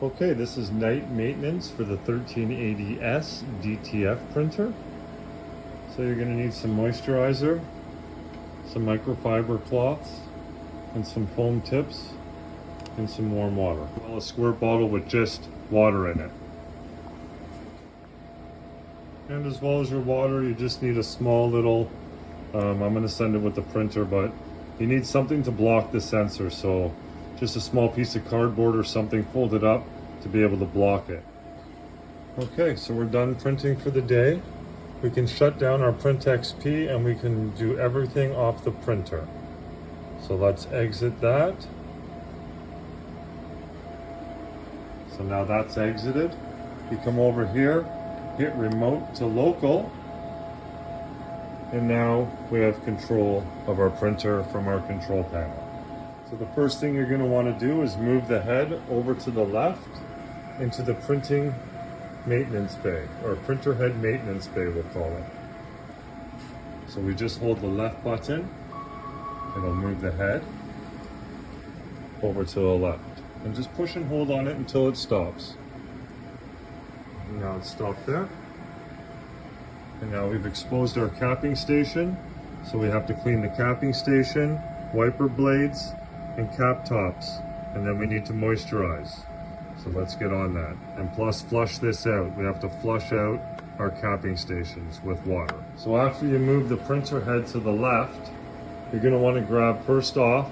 Okay, this is night maintenance for the 1380S DTF printer. So you're going to need some moisturizer, some microfiber cloths, and some foam tips, and some warm water. Well, a squirt bottle with just water in it. And as well as your water, you just need a small little, I'm going to send it with the printer, but you need something to block the sensor. So just a small piece of cardboard or something folded up to be able to block it. Okay, so we're done printing for the day. We can shut down our Print XP and we can do everything off the printer. So let's exit that. So now that's exited. You come over here, hit remote to local, and now we have control of our printer from our control panel. So the first thing you're going to want to do is move the head over to the left into the printing maintenance bay, or printer head maintenance bay we'll call it. So we just hold the left button, it'll move the head over to the left. And just push and hold on it until it stops. And now it's stopped there. And now we've exposed our capping station. So we have to clean the capping station, wiper blades, and cap tops, and then we need to moisturize. So let's get on that. And plus flush this out. We have to flush out our capping stations with water. So after you move the printer head to the left, you're going to want to grab first off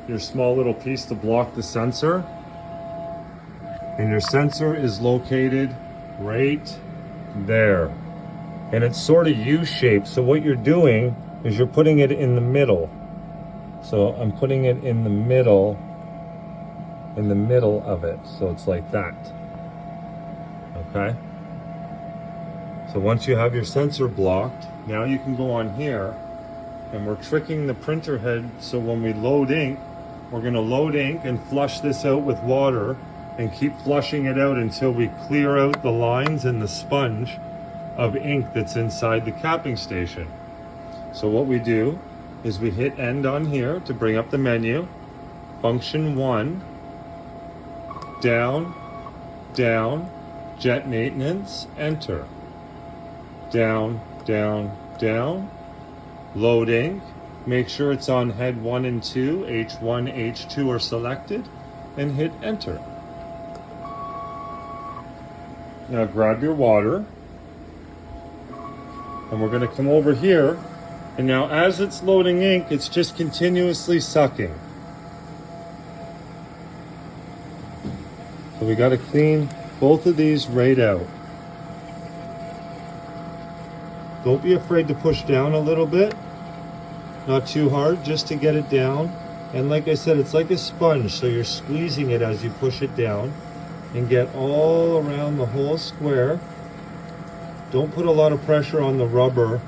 your small little piece to block the sensor. And your sensor is located right there. And it's sort of U-shaped. So what you're doing is you're putting it in the middle. So I'm putting it in the middle of it. So it's like that. Okay? So once you have your sensor blocked, now you can go on here, and we're tricking the printer head so when we load ink, we're going to load ink and flush this out with water and keep flushing it out until we clear out the lines and the sponge of ink that's inside the capping station. So what we do is we hit end on here to bring up the menu, function 1, down, down, jet maintenance, enter. Down, down, down, load ink, make sure it's on head 1 and 2, H1, H2 are selected, and hit enter. Now grab your water, and we're going to come over here. And now as it's loading ink, it's just continuously sucking. So we got to clean both of these right out. Don't be afraid to push down a little bit. Not too hard, just to get it down. And like I said, it's like a sponge, so you're squeezing it as you push it down and get all around the whole square. Don't put a lot of pressure on the rubber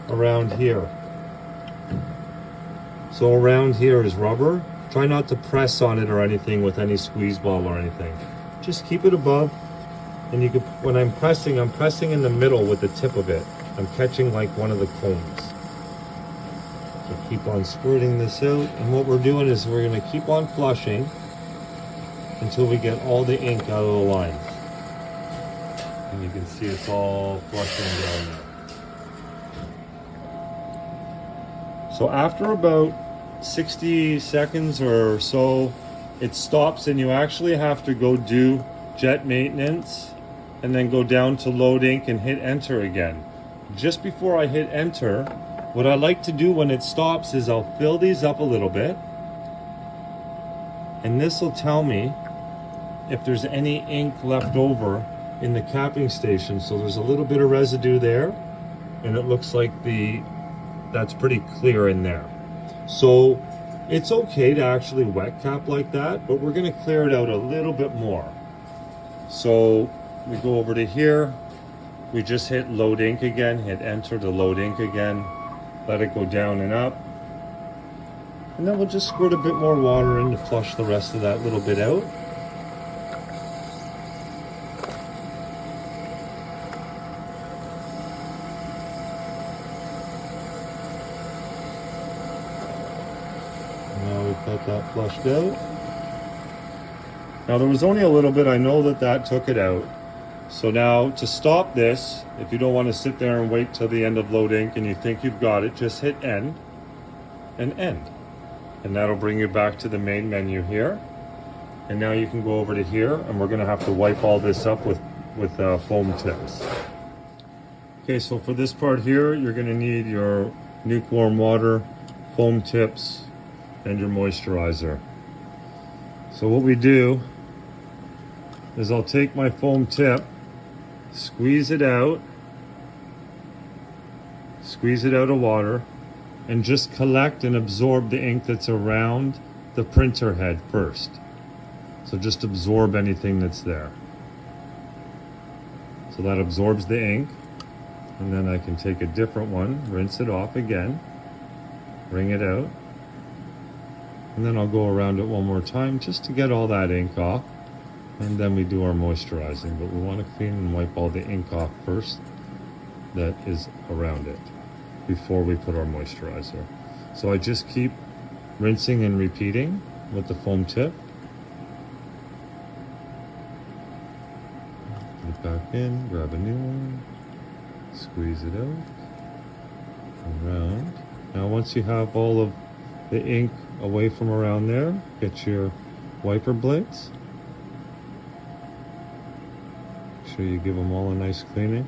around here. So around here is rubber. Try not to press on it or anything with any squeeze ball or anything. Just keep it above, and you can, when I'm pressing in the middle with the tip of it. I'm catching like one of the combs. So keep on squirting this out, and what we're doing is we're going to keep on flushing until we get all the ink out of the lines. And you can see it's all flushing down there. So after about 60 seconds or so, it stops, and you actually have to go do jet maintenance and then go down to load ink and hit enter again. Just before I hit enter, what I like to do when it stops is I'll fill these up a little bit, and this will tell me if there's any ink left over in the capping station. So there's a little bit of residue there, and it looks like that's pretty clear in there. So it's okay to actually wet cap like that, but we're going to clear it out a little bit more. So we go over to here, we just hit load ink again, hit enter to load ink again, let it go down and up, and then we'll just squirt a bit more water in to flush the rest of that little bit out. Now we've got that flushed out. Now there was only a little bit, I know that took it out. So now to stop this, if you don't want to sit there and wait till the end of load ink and you think you've got it, just hit end and end. And that'll bring you back to the main menu here. And now you can go over to here, and we're gonna have to wipe all this up with foam tips. Okay, so for this part here, you're gonna need your lukewarm water, foam tips, and your moisturizer. So what we do is I'll take my foam tip, squeeze it out of water, and just collect and absorb the ink that's around the printer head first. So just absorb anything that's there. So that absorbs the ink, and then I can take a different one, rinse it off again, wring it out, and then I'll go around it one more time just to get all that ink off. And then we do our moisturizing, but we want to clean and wipe all the ink off first that is around it before we put our moisturizer. So I just keep rinsing and repeating with the foam tip. Put it back in, grab a new one, squeeze it out, around. Now once you have all of the ink away from around there, get your wiper blades. You give them all a nice cleaning.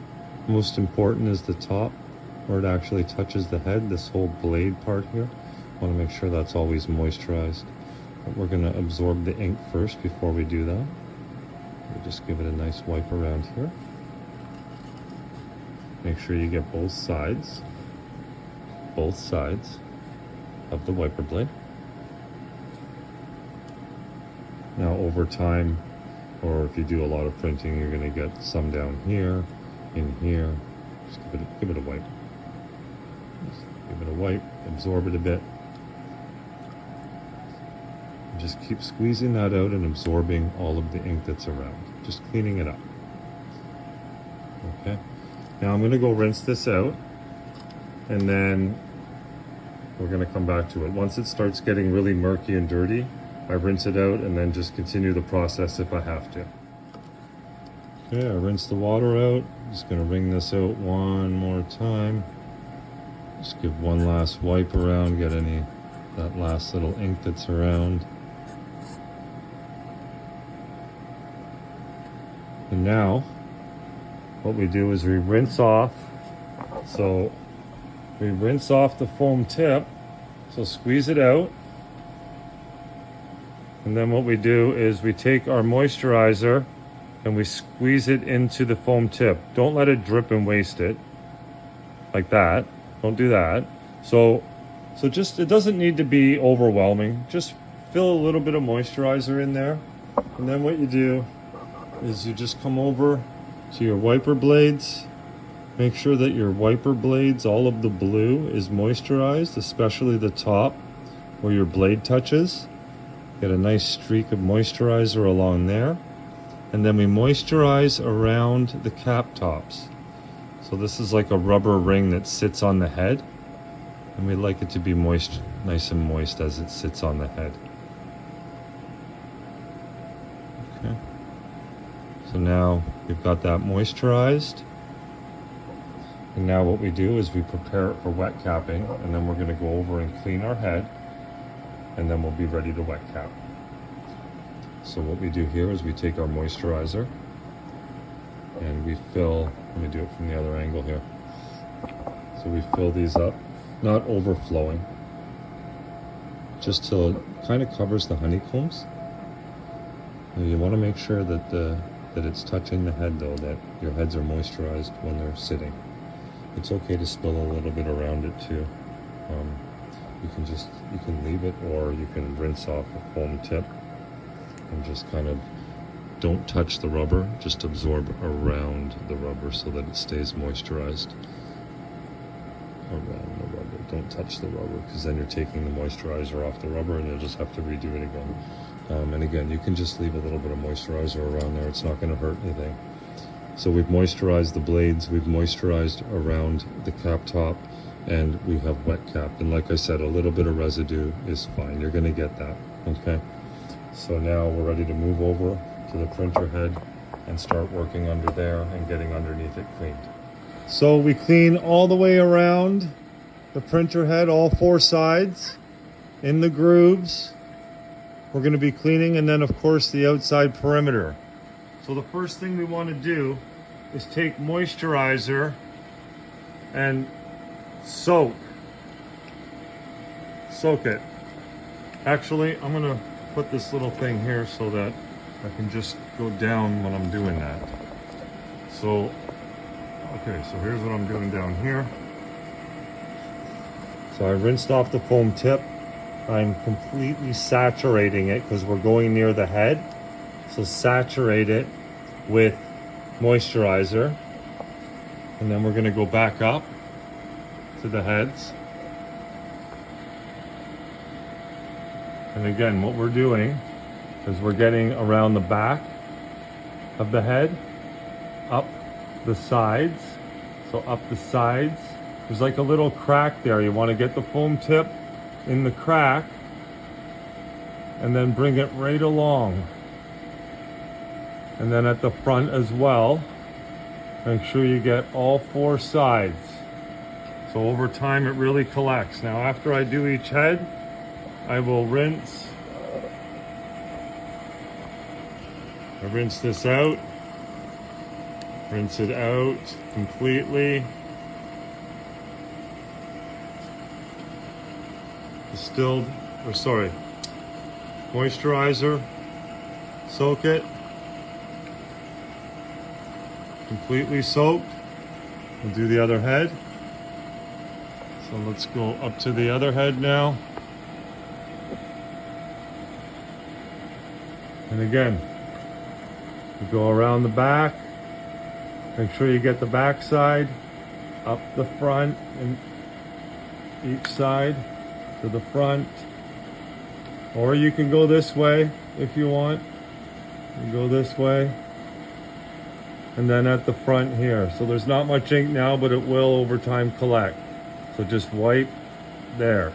Most important is the top where it actually touches the head, this whole blade part here. Want to make sure that's always moisturized. But we're going to absorb the ink first before we do that. We'll just give it a nice wipe around here. Make sure you get both sides of the wiper blade. Now over time, or if you do a lot of printing, you're going to get some down here, in here. Just give it a wipe. Just give it a wipe, absorb it a bit. And just keep squeezing that out and absorbing all of the ink that's around. Just cleaning it up. Okay. Now I'm going to go rinse this out, and then we're going to come back to it. Once it starts getting really murky and dirty, I rinse it out and then just continue the process if I have to. Okay, I rinse the water out. Just gonna wring this out one more time. Just give one last wipe around, get that last little ink that's around. And now, what we do is we rinse off. So we rinse off the foam tip. So squeeze it out. And then what we do is we take our moisturizer and we squeeze it into the foam tip. Don't let it drip and waste it. Like that. Don't do that. So just, it doesn't need to be overwhelming. Just fill a little bit of moisturizer in there. And then what you do is you just come over to your wiper blades. Make sure that your wiper blades, all of the blue is moisturized, especially the top where your blade touches. Get a nice streak of moisturizer along there. And then we moisturize around the cap tops. So this is like a rubber ring that sits on the head. And we like it to be moist, nice and moist as it sits on the head. Okay. So now we've got that moisturized. And now what we do is we prepare it for wet capping, and then we're going to go over and clean our head, and then we'll be ready to wet cap. So what we do here is we take our moisturizer and we fill, let me do it from the other angle here. So we fill these up, not overflowing, just till it kind of covers the honeycombs. And you want to make sure that it's touching the head though, that your heads are moisturized when they're sitting. It's okay to spill a little bit around it too. You can leave it, or you can rinse off a foam tip and just kind of don't touch the rubber, just absorb around the rubber so that it stays moisturized around the rubber. Don't touch the rubber, because then you're taking the moisturizer off the rubber and you'll just have to redo it again. And again, you can just leave a little bit of moisturizer around there. It's not going to hurt anything. So we've moisturized the blades, we've moisturized around the cap top, and we have wet capped. And like I said, a little bit of residue is fine. You're going to get that, okay? So now we're ready to move over to the printer head and start working under there and getting underneath it cleaned. So we clean all the way around the printer head, all four sides, in the grooves. We're going to be cleaning, and then of course the outside perimeter. So the first thing we want to do is take moisturizer and soak it. Actually, I'm going to put this little thing here so that I can just go down when I'm doing that. So, okay, so here's what I'm doing down here. So I rinsed off the foam tip. I'm completely saturating it because we're going near the head. So saturate it with moisturizer. And then we're going to go back up to the heads. And again, what we're doing is we're getting around the back of the head, up the sides. So up the sides. There's like a little crack there. You want to get the foam tip in the crack and then bring it right along. And then at the front as well, make sure you get all four sides. So over time it really collects. Now after I do each head, I will rinse. I rinse this out. Rinse it out completely. Distilled, or sorry, moisturizer, soak it, completely soaked. We'll do the other head. So let's go up to the other head now. And again, you go around the back, make sure you get the back side, up the front, and each side to the front. Or you can go this way if you want. You go this way. And then at the front here. So there's not much ink now, but it will over time collect. So just wipe there.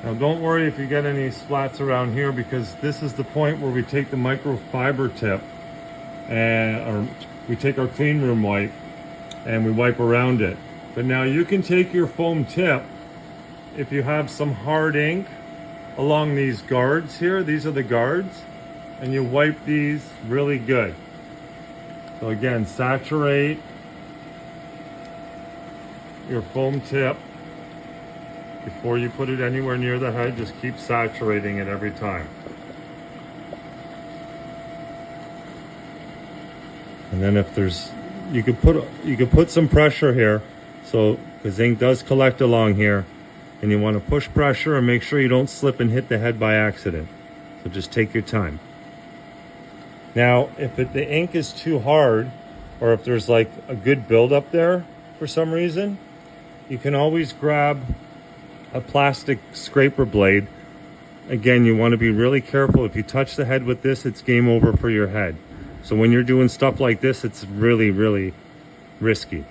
Now don't worry if you get any splats around here, because this is the point where we take the microfiber tip or we take our clean room wipe and we wipe around it. But now you can take your foam tip, if you have some hard ink along these guards here, these are the guards, and you wipe these really good. So again, saturate your foam tip before you put it anywhere near the head. Just keep saturating it every time. And then if there's, you could put some pressure here, so because ink does collect along here, and you want to push pressure and make sure you don't slip and hit the head by accident. So just take your time. Now, if the ink is too hard, or if there's like a good buildup there for some reason, you can always grab a plastic scraper blade. Again, you want to be really careful. If you touch the head with this, it's game over for your head. So when you're doing stuff like this, it's really, really risky.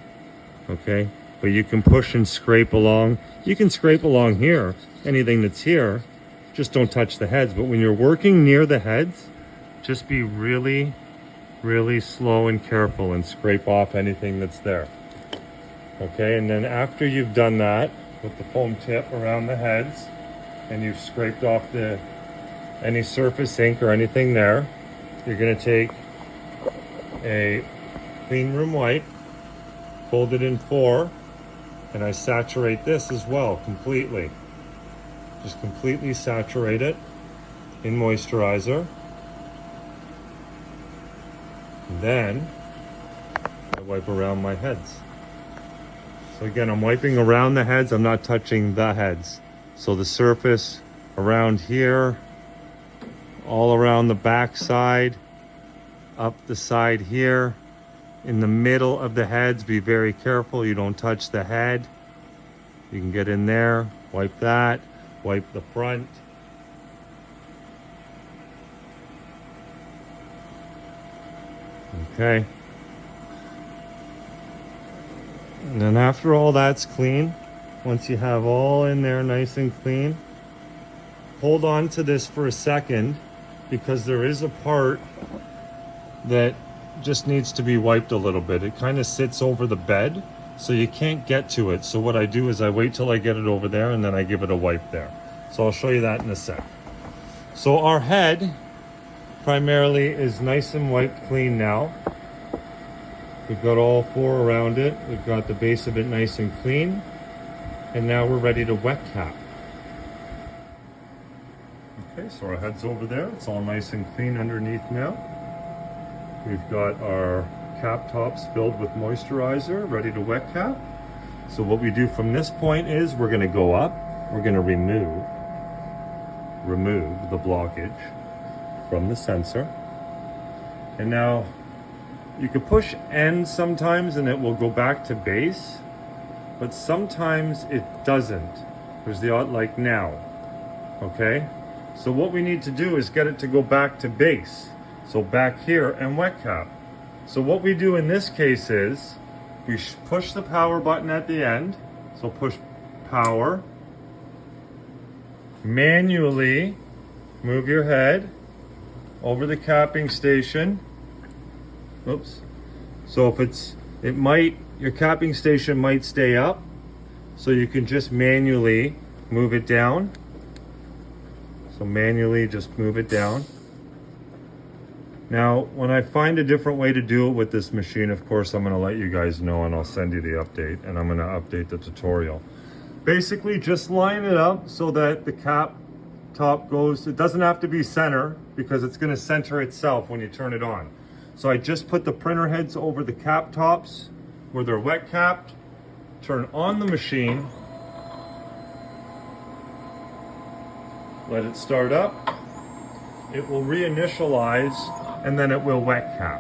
Okay? But you can push and scrape along. You can scrape along here, anything that's here. Just don't touch the heads. But when you're working near the heads, just be really, really slow and careful and scrape off anything that's there. Okay, and then after you've done that with the foam tip around the heads, and you've scraped off any surface ink or anything there, you're going to take a clean room wipe, fold it in 4, and I saturate this as well completely. Just completely saturate it in moisturizer. And then I wipe around my heads. So again, I'm wiping around the heads, I'm not touching the heads. So the surface around here, all around the back side, up the side here, in the middle of the heads, be very careful you don't touch the head. You can get in there, wipe that, wipe the front. Okay. And then after all that's clean, once you have all in there nice and clean, hold on to this for a second because there is a part that just needs to be wiped a little bit. It kind of sits over the bed, so you can't get to it. So what I do is I wait till I get it over there and then I give it a wipe there. So I'll show you that in a sec. So our head primarily is nice and wiped clean now. We've got all four around it. We've got the base of it nice and clean. And now we're ready to wet cap. Okay, so our head's over there. It's all nice and clean underneath now. We've got our cap tops filled with moisturizer, ready to wet cap. So what we do from this point is we're gonna go up, we're gonna remove the blockage from the sensor. And now you can push N sometimes and it will go back to base, but sometimes it doesn't. There's the odd, like now, okay? So what we need to do is get it to go back to base. So back here and wet cap. So what we do in this case is we push the power button at the end. So push power, manually move your head over the capping station. Oops. So if your capping station might stay up, so you can just manually move it down. So manually just move it down. Now, when I find a different way to do it with this machine, of course, I'm gonna let you guys know and I'll send you the update and I'm gonna update the tutorial. Basically, just line it up so that the cap top goes, it doesn't have to be center because it's gonna center itself when you turn it on. So I just put the printer heads over the cap tops where they're wet capped, turn on the machine, let it start up, it will reinitialize, and then it will wet cap.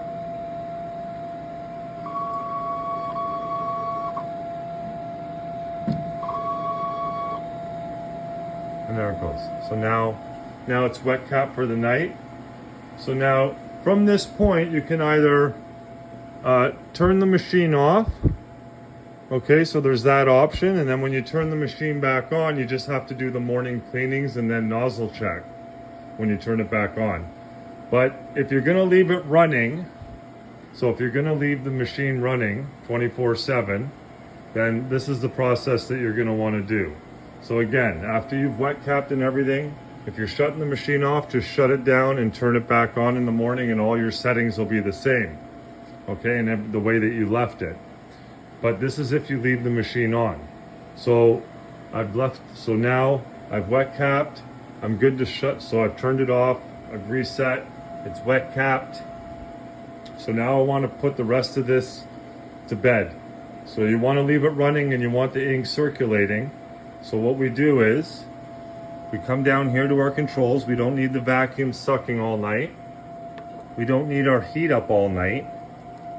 And there it goes. So now it's wet cap for the night. So now from this point, you can either turn the machine off. Okay, so there's that option. And then when you turn the machine back on, you just have to do the morning cleanings and then nozzle check when you turn it back on. But if you're gonna leave it running, so if you're gonna leave the machine running 24/7, then this is the process that you're gonna wanna do. So again, after you've wet capped and everything, if you're shutting the machine off, just shut it down and turn it back on in the morning and all your settings will be the same. Okay, and the way that you left it. But this is if you leave the machine on. So so now I've wet capped, I'm good to shut, so I've turned it off, I've reset, it's wet capped. So now I want to put the rest of this to bed. So you want to leave it running and you want the ink circulating. So what we do is, we come down here to our controls. We don't need the vacuum sucking all night. We don't need our heat up all night.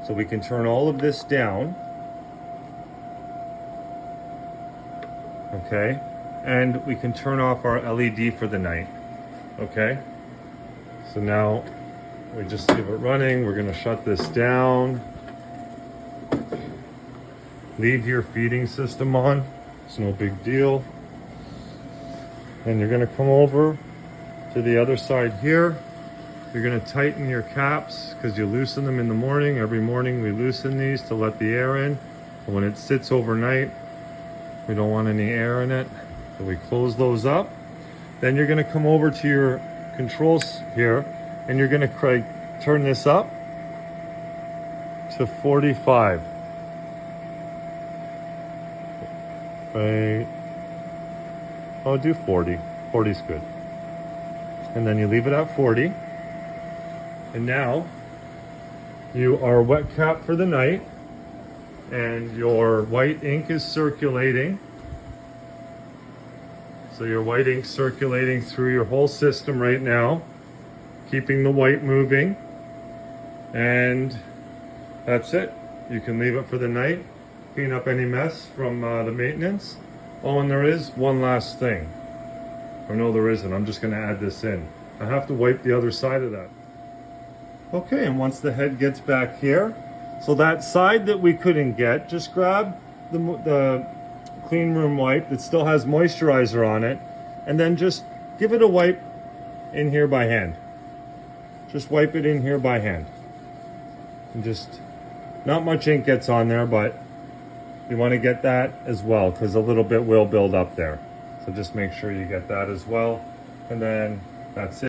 So we can turn all of this down. Okay, and we can turn off our LED for the night. Okay, so now we just leave it running. We're gonna shut this down. Leave your feeding system on. It's no big deal. And you're gonna come over to the other side here. You're gonna tighten your caps because you loosen them in the morning. Every morning we loosen these to let the air in. And when it sits overnight, we don't want any air in it. So we close those up. Then you're gonna come over to your controls here and you're gonna turn this up to 45. Right. I'll do 40. 40 is good. And then you leave it at 40. And now you are wet capped for the night and your white ink is circulating. So your white ink circulating through your whole system right now, keeping the white moving. And that's it. You can leave it for the night, clean up any mess from the maintenance. Oh, and there is one last thing. Or no, there isn't. I'm just going to add this in. I have to wipe the other side of that. Okay, and once the head gets back here, so that side that we couldn't get, just grab the clean room wipe that still has moisturizer on it, and then just give it a wipe in here by hand. just wipe it in here by hand. And just, not much ink gets on there, but you want to get that as well because a little bit will build up there. So just make sure you get that as well. And then that's it.